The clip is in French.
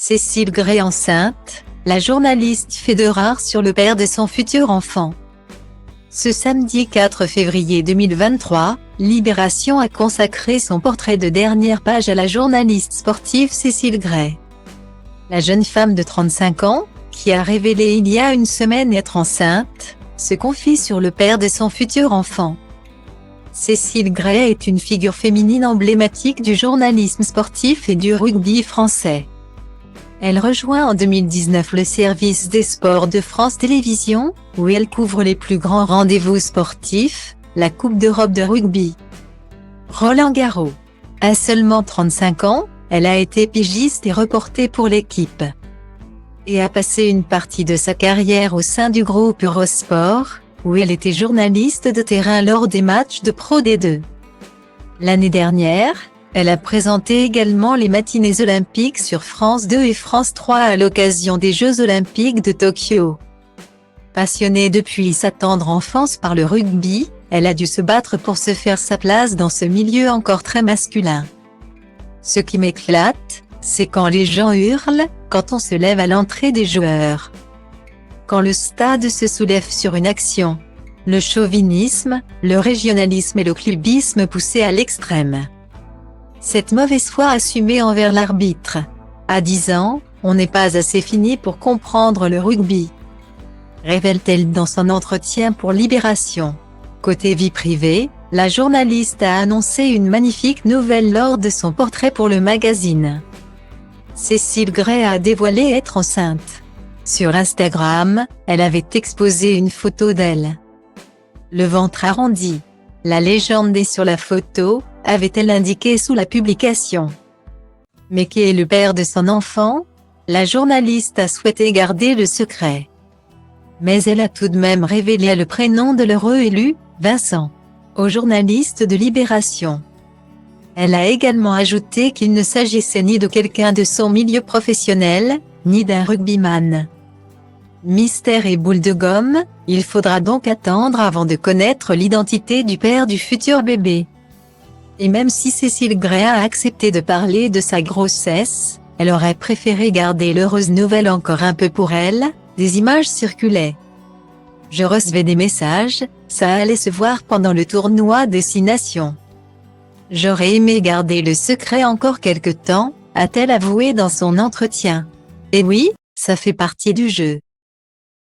Cécile Gray enceinte, la journaliste fait de rares sur le père de son futur enfant. Ce samedi 4 février 2023, Libération a consacré son portrait de dernière page à la journaliste sportive Cécile Gray. La jeune femme de 35 ans, qui a révélé il y a une semaine être enceinte, se confie sur le père de son futur enfant. Cécile Gray est une figure féminine emblématique du journalisme sportif et du rugby français. Elle rejoint en 2019 le service des sports de France Télévisions, où elle couvre les plus grands rendez-vous sportifs, la Coupe d'Europe de rugby. Roland-Garros. À seulement 35 ans, elle a été pigiste et reportée pour l'équipe. Et a passé une partie de sa carrière au sein du groupe Eurosport, où elle était journaliste de terrain lors des matchs de Pro D2. L'année dernière, elle a présenté également les matinées olympiques sur France 2 et France 3 à l'occasion des Jeux olympiques de Tokyo. Passionnée depuis sa tendre enfance par le rugby, elle a dû se battre pour se faire sa place dans ce milieu encore très masculin. Ce qui m'éclate, c'est quand les gens hurlent, quand on se lève à l'entrée des joueurs. Quand le stade se soulève sur une action. Le chauvinisme, le régionalisme et le clubisme poussés à l'extrême. Cette mauvaise foi assumée envers l'arbitre. À 10 ans, on n'est pas assez fini pour comprendre le rugby. Révèle-t-elle dans son entretien pour Libération. Côté vie privée, la journaliste a annoncé une magnifique nouvelle lors de son portrait pour le magazine. Cécile Gray a dévoilé être enceinte. Sur Instagram, elle avait exposé une photo d'elle. Le ventre arrondi. La légende est sur la photo, avait-elle indiqué sous la publication. Mais qui est le père de son enfant? La journaliste a souhaité garder le secret. Mais elle a tout de même révélé le prénom de l'heureux élu, Vincent, au journaliste de Libération. Elle a également ajouté qu'il ne s'agissait ni de quelqu'un de son milieu professionnel, ni d'un rugbyman. Mystère et boule de gomme, il faudra donc attendre avant de connaître l'identité du père du futur bébé. Et même si Cécile Gray a accepté de parler de sa grossesse, elle aurait préféré garder l'heureuse nouvelle encore un peu pour elle, des images circulaient. Je recevais des messages, ça allait se voir pendant le tournoi des 6 nations. J'aurais aimé garder le secret encore quelque temps, a-t-elle avoué dans son entretien. Et oui, ça fait partie du jeu.